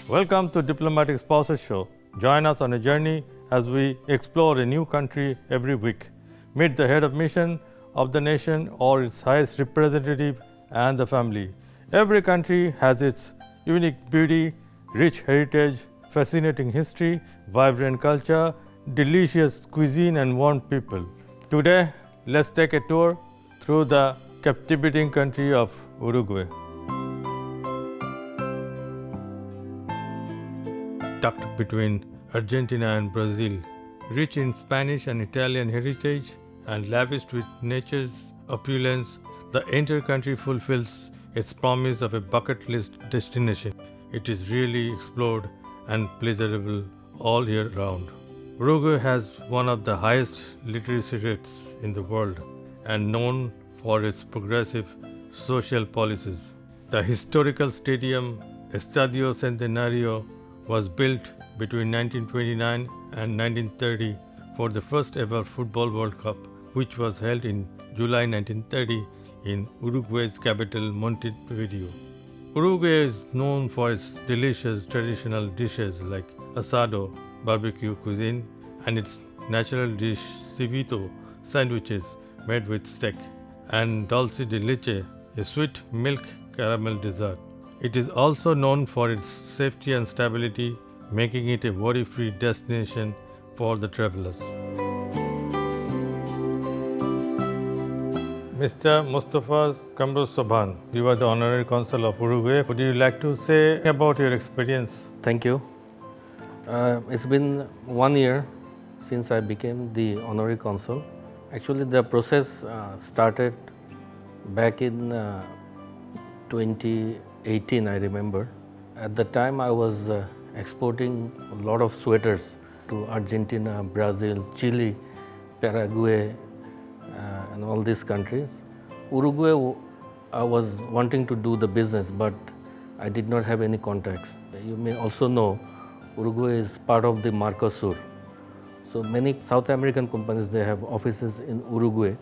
Welcome to Diplomatic Spouses Show. Join us on a journey as we explore a new country every week. Meet the head of mission of the nation or its highest representative and the family. Every country has its unique beauty, rich heritage, fascinating history, vibrant culture, delicious cuisine and warm people. Today, let's take a tour through the captivating country of Uruguay. Tucked between Argentina and Brazil, rich in Spanish and Italian heritage and lavished with nature's opulence, the entire country fulfills its promise of a bucket list destination. It is really explored and pleasurable all year round. Uruguay has one of the highest literacy rates in the world and known for its progressive social policies. The historical stadium Estadio Centenario was built between 1929 and 1930 for the first ever Football World Cup, which was held in July 1930 in Uruguay's capital Montevideo. Uruguay is known for its delicious traditional dishes like asado, barbecue cuisine, and its natural dish civito sandwiches made with steak, and dulce de leche, a sweet milk caramel dessert. It is also known for its safety and stability, making it a worry-free destination for the travelers. Mr. Mustafa Kamrus, you are the honorary consul of Uruguay. Would you like to say about your experience? Thank you. It's been 1 year since I became the honorary consul. Actually, the process started back in 2018, I remember. At the time, I was exporting a lot of sweaters to Argentina, Brazil, Chile, Paraguay, and all these countries. Uruguay, I was wanting to do the business, but I did not have any contacts. You may also know Uruguay is part of the Mercosur. So many South American companies, they have offices in Uruguay,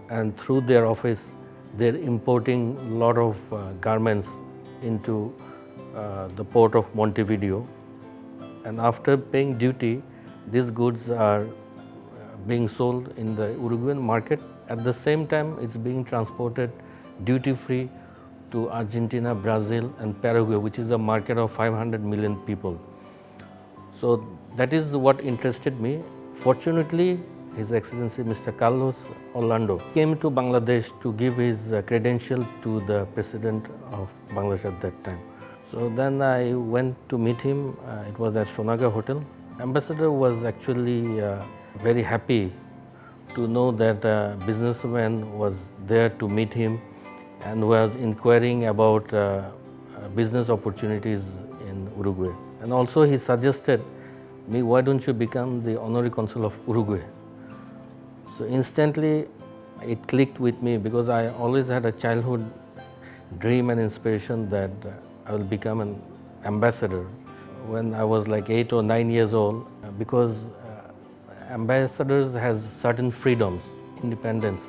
and through their office, they're importing a lot of garments into the port of Montevideo. And after paying duty, these goods are being sold in the Uruguayan market. At the same time, it's being transported duty-free to Argentina, Brazil, and Paraguay, which is a market of 500 million people. So that is what interested me. Fortunately, His Excellency Mr. Carlos Orlando came to Bangladesh to give his credential to the President of Bangladesh at that time. So then I went to meet him. It was at Sonaga Hotel. Ambassador was actually very happy to know that a businessman was there to meet him and was inquiring about business opportunities in Uruguay. And also he suggested me, why don't you become the honorary consul of Uruguay? So instantly it clicked with me because I always had a childhood dream and inspiration that I will become an ambassador. When I was like 8 or 9 years old, because ambassadors has certain freedoms, independence,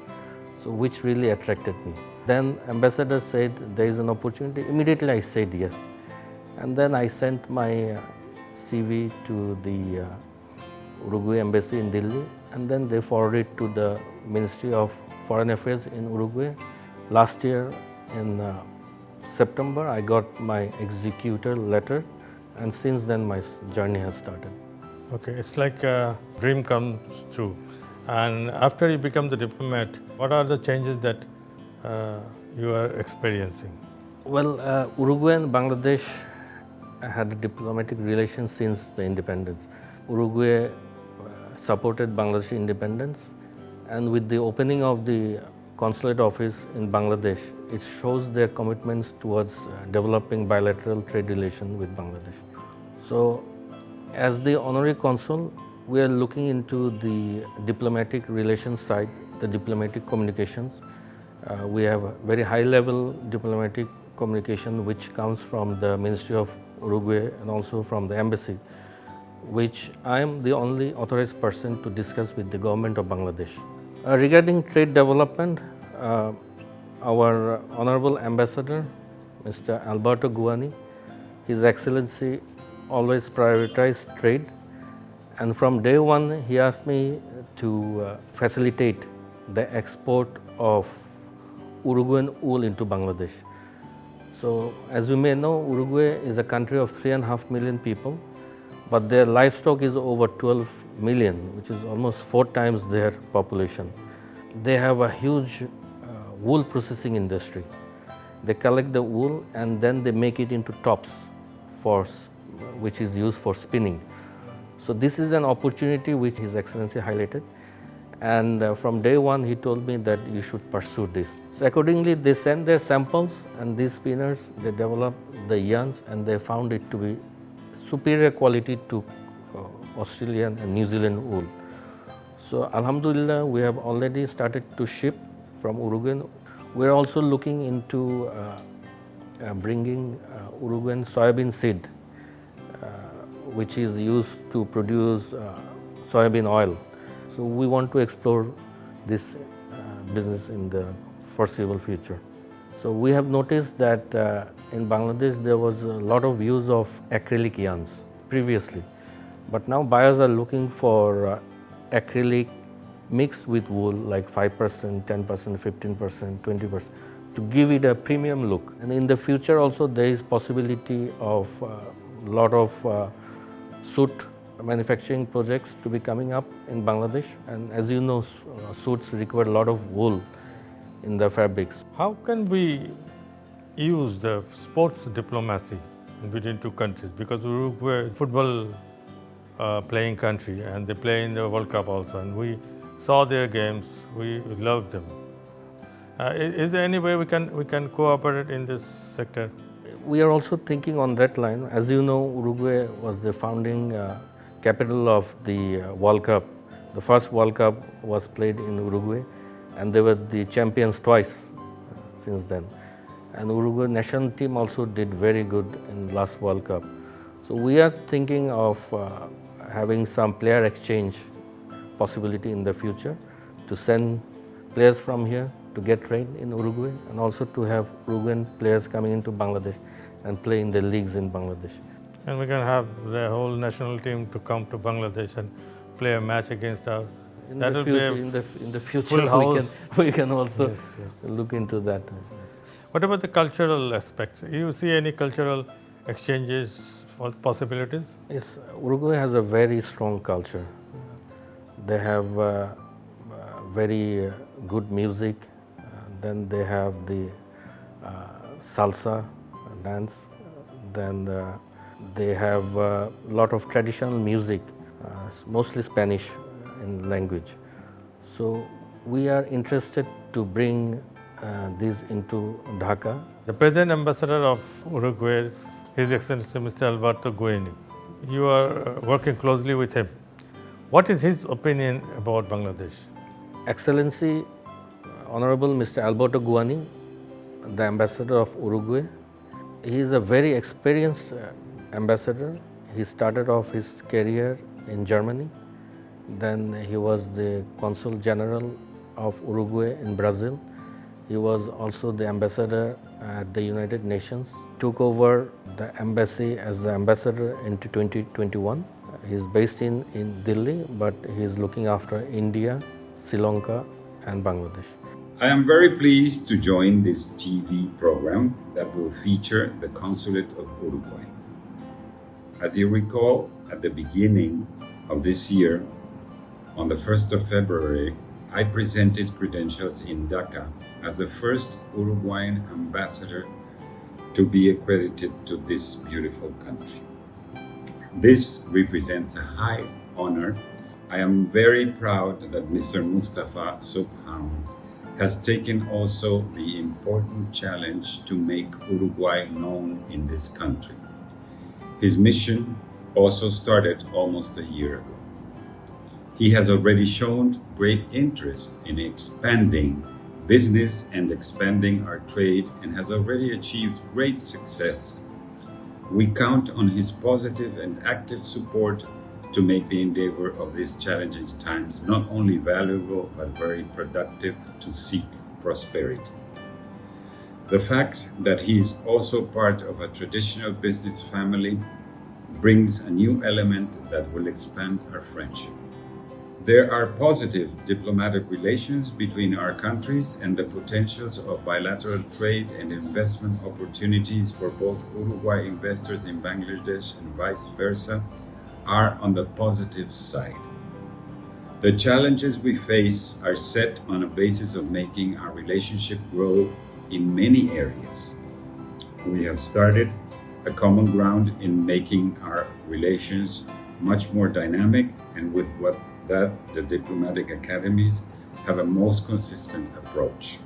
so which really attracted me. Then ambassador said there is an opportunity. Immediately I said yes, and then I sent my CV to the Uruguay embassy in Delhi, and then they forwarded to the Ministry of Foreign Affairs in Uruguay. Last year in September, I got my executor letter, and since then my journey has started. Okay, it's like a dream comes true. And after you become the diplomat, what are the changes that you are experiencing? Well, Uruguay and Bangladesh had diplomatic relations since the independence. Uruguay supported Bangladesh independence, and with the opening of the consulate office in Bangladesh, it shows their commitments towards developing bilateral trade relations with Bangladesh. So, as the honorary consul, we are looking into the diplomatic relations side, the diplomatic communications. We have a very high-level diplomatic communication which comes from the Ministry of Uruguay and also from the embassy. which I am the only authorized person to discuss with the government of Bangladesh. Regarding trade development, our Honorable Ambassador, Mr. Alberto Guani, His Excellency always prioritized trade, and from day one he asked me to facilitate the export of Uruguayan wool into Bangladesh. So, as you may know, Uruguay is a country of 3.5 million people, but their livestock is over 12 million, which is almost 4 times their population. They have a huge wool processing industry. They collect the wool and then they make it into tops, which is used for spinning. So this is an opportunity which His Excellency highlighted, and from day one he told me that you should pursue this. So accordingly they sent their samples, and these spinners, they developed the yarns and they found it to be superior quality to Australian and New Zealand wool. So Alhamdulillah, we have already started to ship from Uruguay. We are also looking into bringing Uruguayan soybean seed, which is used to produce soybean oil. So we want to explore this business in the foreseeable future. So we have noticed that in Bangladesh there was a lot of use of acrylic yarns previously, but now buyers are looking for acrylic mixed with wool, like 5%, 10%, 15%, 20%, to give it a premium look. And in the future also there is possibility of a lot of suit manufacturing projects to be coming up in Bangladesh. And as you know, suits require a lot of wool in the fabrics. How can we use the sports diplomacy between two countries? Because Uruguay is a football playing country, and they play in the World Cup also, and we saw their games, we loved them. Is there any way we can cooperate in this sector? We are also thinking on that line. As you know, Uruguay was the founding capital of the World Cup. The first World Cup was played in Uruguay, and they were the champions twice since then. And Uruguay national team also did very good in last World Cup. So we are thinking of having some player exchange possibility in the future, to send players from here to get trained in Uruguay, and also to have Uruguayan players coming into Bangladesh and play in the leagues in Bangladesh. And we can have the whole national team to come to Bangladesh and play a match against us. In the future we can also look into that. What about the cultural aspects? You see any cultural exchanges for possibilities? Yes, Uruguay has a very strong culture. They have very good music. Then they have the salsa dance. Then they have a lot of traditional music, mostly Spanish in language. So we are interested to bring this into Dhaka. The present ambassador of Uruguay, His Excellency Mr. Alberto Guani, you are working closely with him. What is his opinion about Bangladesh? Excellency, Honorable Mr. Alberto Guani, the ambassador of Uruguay, he is a very experienced ambassador. He started off his career in Germany. Then he was the consul general of Uruguay in Brazil. He was also the ambassador at the United Nations. Took over the embassy as the ambassador into 2021. He is based in Delhi, but he is looking after India, Sri Lanka and Bangladesh. I am very pleased to join this TV program that will feature the Consulate of Uruguay. As you recall, at the beginning of this year, on the 1st of February, I presented credentials in Dhaka as the first Uruguayan ambassador to be accredited to this beautiful country. This represents a high honor. I am very proud that Mr. Mustafa Subham has taken also the important challenge to make Uruguay known in this country. His mission also started almost a year ago. He has already shown great interest in expanding business and expanding our trade, and has already achieved great success. We count on his positive and active support to make the endeavor of these challenging times not only valuable but very productive to seek prosperity. The fact that he is also part of a traditional business family brings a new element that will expand our friendship. There are positive diplomatic relations between our countries, and the potentials of bilateral trade and investment opportunities for both Uruguay investors in Bangladesh and vice versa are on the positive side. The challenges we face are set on a basis of making our relationship grow in many areas. We have started a common ground in making our relations much more dynamic, and with what that the diplomatic academies have a most consistent approach.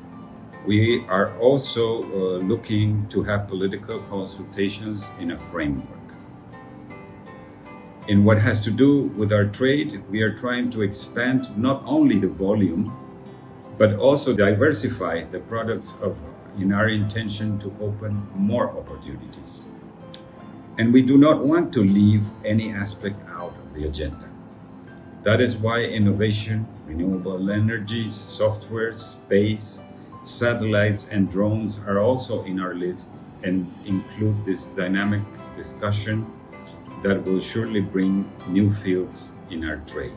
We are also looking to have political consultations in a framework. In what has to do with our trade, we are trying to expand not only the volume, but also diversify the products in our intention to open more opportunities. And we do not want to leave any aspect out of the agenda. That is why innovation, renewable energies, software, space, satellites, and drones are also in our list and include this dynamic discussion that will surely bring new fields in our trade.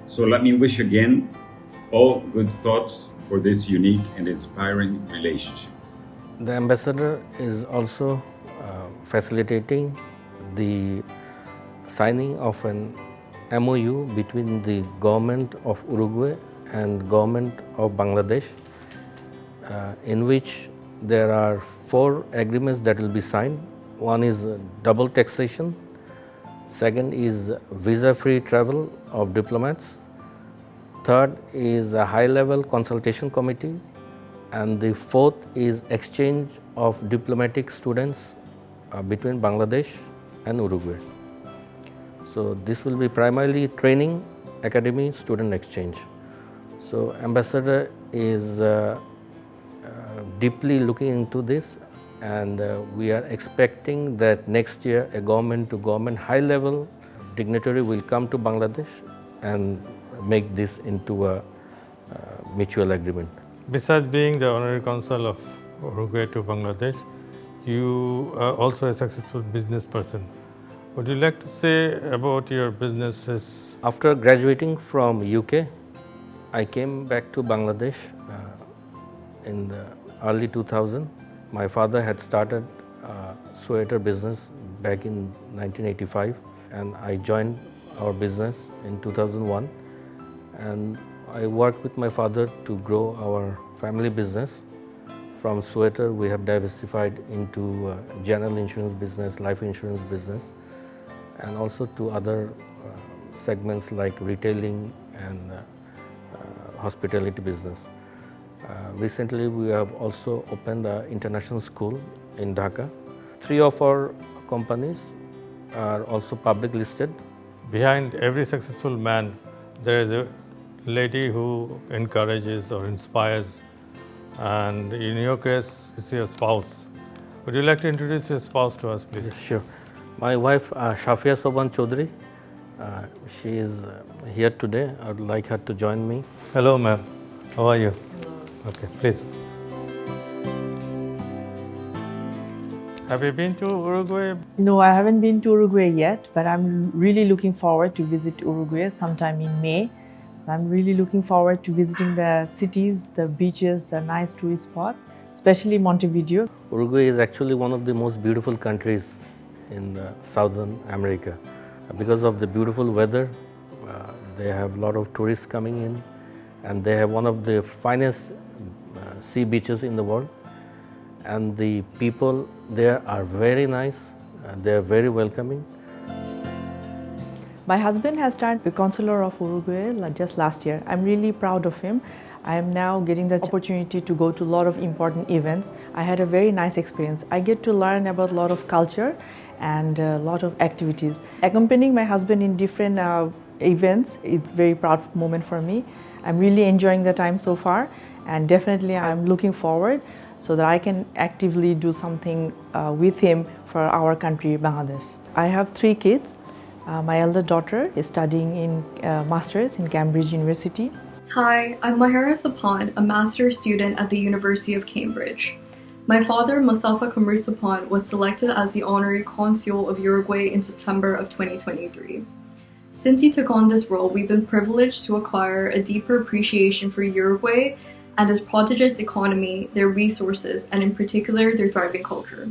So let me wish again all good thoughts for this unique and inspiring relationship. The ambassador is also facilitating the signing of an MOU between the government of Uruguay and government of Bangladesh, in which there are 4 agreements that will be signed. One is double taxation, second is visa-free travel of diplomats, third is a high-level consultation committee, and the fourth is exchange of diplomatic students between Bangladesh and Uruguay. So this will be primarily training, academy, student exchange. So ambassador is deeply looking into this, and we are expecting that next year a government-to-government high-level dignitary will come to Bangladesh and make this into a mutual agreement. Besides being the honorary consul of Uruguay to Bangladesh, you are also a successful business person. Would you like to say about your businesses? After graduating from UK, I came back to Bangladesh in the early 2000. My father had started a sweater business back in 1985, and I joined our business in 2001. And I worked with my father to grow our family business. From sweater, we have diversified into general insurance business, life insurance business, and also to other segments like retailing and hospitality business. Recently, we have also opened an international school in Dhaka. 3 of our companies are also public listed. Behind every successful man, there is a lady who encourages or inspires, and in your case, it's your spouse. Would you like to introduce your spouse to us, please? Yes, sure. My wife, Shafia Soban Chaudhary, she is here today. I would like her to join me. Hello, ma'am. How are you? Hello. Okay, please. Have you been to Uruguay? No, I haven't been to Uruguay yet, but I'm really looking forward to visit Uruguay sometime in May. So I'm really looking forward to visiting the cities, the beaches, the nice tourist spots, especially Montevideo. Uruguay is actually one of the most beautiful countries in Southern America. Because of the beautiful weather, they have a lot of tourists coming in, and they have one of the finest sea beaches in the world. And the people there are very nice, they are very welcoming. My husband has started the consular of Uruguay just last year. I'm really proud of him. I am now getting the opportunity to go to a lot of important events. I had a very nice experience. I get to learn about a lot of culture and a lot of activities. Accompanying my husband in different events, it's a very proud moment for me. I'm really enjoying the time so far, and definitely I'm looking forward so that I can actively do something with him for our country, Bangladesh. I have 3 kids. My elder daughter is studying in Masters in Cambridge University. Hi, I'm Mahara Sapan, a master's student at the University of Cambridge. My father, Mustafa Kamru Sapan, was selected as the honorary consul of Uruguay in September of 2023. Since he took on this role, we've been privileged to acquire a deeper appreciation for Uruguay and its prodigious economy, their resources, and in particular, their thriving culture.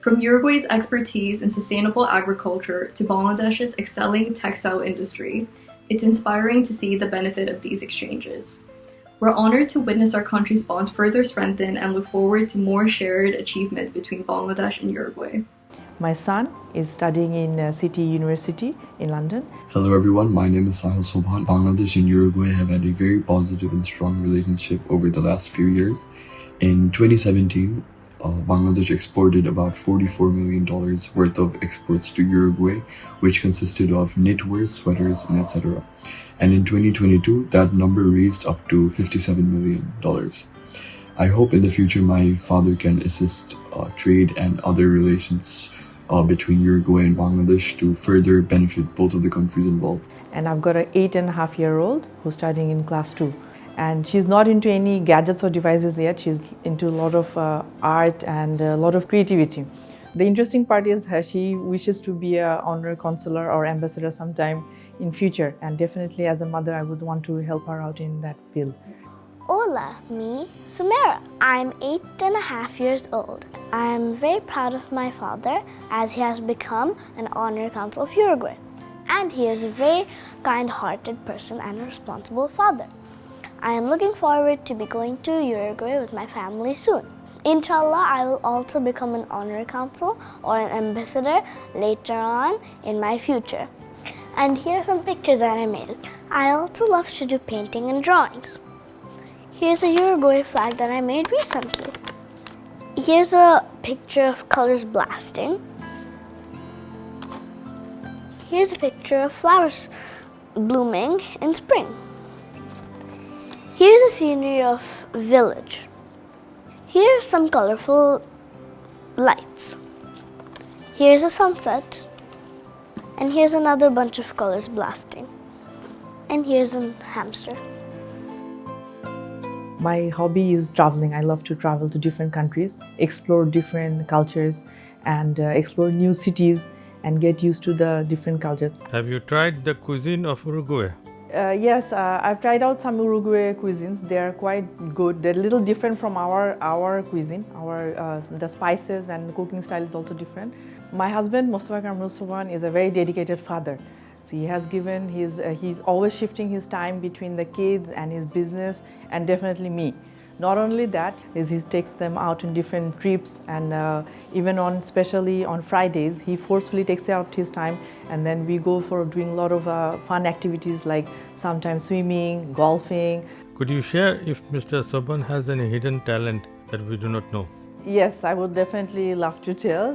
From Uruguay's expertise in sustainable agriculture to Bangladesh's excelling textile industry, it's inspiring to see the benefit of these exchanges. We're honored to witness our country's bonds further strengthen and look forward to more shared achievements between Bangladesh and Uruguay. My son is studying in City University in London. Hello everyone, my name is Sahil Sobhan. Bangladesh and Uruguay have had a very positive and strong relationship over the last few years. In 2017, Bangladesh exported about $44 million worth of exports to Uruguay, which consisted of knitwear, sweaters, and etc. And in 2022, that number raised up to $57 million. I hope in the future my father can assist trade and other relations between Uruguay and Bangladesh to further benefit both of the countries involved. And I've got an 8.5-year-old who's studying in class 2. And she's not into any gadgets or devices yet. She's into a lot of art and a lot of creativity. The interesting part is she wishes to be an honorary consular or ambassador sometime in future. And definitely as a mother, I would want to help her out in that field. Hola, me, Sumera. I'm 8.5 years old. I am very proud of my father as he has become an honorary consul of Uruguay. And he is a very kind-hearted person and a responsible father. I am looking forward to be going to Uruguay with my family soon. Inshallah, I will also become an honorary consul or an ambassador later on in my future. And here are some pictures that I made. I also love to do painting and drawings. Here's a Uruguay flag that I made recently. Here's a picture of colors blasting. Here's a picture of flowers blooming in spring. Here's a scenery of village. Here's some colorful lights. Here's a sunset. And here's another bunch of colors blasting. And here's a hamster. My hobby is traveling. I love to travel to different countries, explore different cultures, and explore new cities and get used to the different cultures. Have you tried the cuisine of Uruguay? Yes, I've tried out some Uruguay cuisines. They are quite good. They're a little different from our cuisine. The spices and cooking style is also different. My husband, Mustafa Kamru Sapan, is a very dedicated father. So he has given he's always shifting his time between the kids and his business and definitely me. Not only that, he takes them out on different trips and even especially on Fridays, he forcefully takes out his time and then we go for doing a lot of fun activities like sometimes swimming, golfing. Could you share if Mr. Saban has any hidden talent that we do not know? Yes, I would definitely love to tell.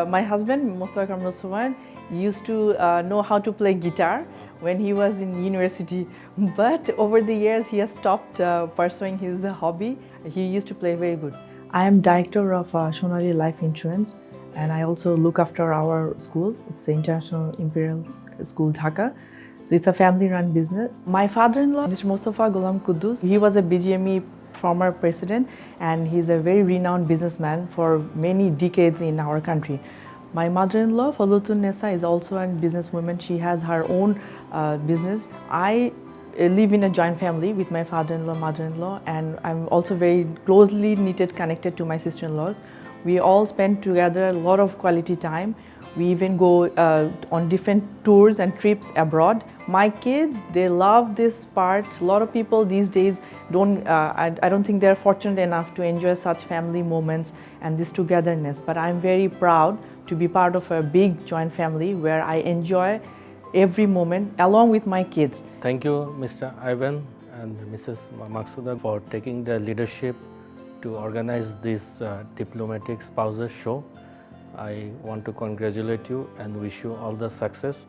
My husband, Mustafa Kamru Sapan, used to know how to play guitar when he was in university, but over the years he has stopped pursuing his hobby. He used to play very good. I am director of Honorary Life Insurance and I also look after our school. It's the International Imperial School, Dhaka. So it's a family-run business. My father-in-law, Mr. Mustafa Ghulam Quddus, he was a BGME former president and he's a very renowned businessman for many decades in our country. My mother-in-law, Falutun Nessa, is also a businesswoman. She has her own business. I live in a joint family with my father-in-law, mother-in-law, and I'm also very closely connected to my sister-in-laws. We all spend together a lot of quality time. We even go on different tours and trips abroad. My kids, they love this part. A lot of people these days I don't think they're fortunate enough to enjoy such family moments and this togetherness. But I'm very proud to be part of a big joint family where I enjoy every moment along with my kids. Thank you, Mr. Ivan and Mrs. Maksuda for taking the leadership to organize this diplomatic spouses show. I want to congratulate you and wish you all the success.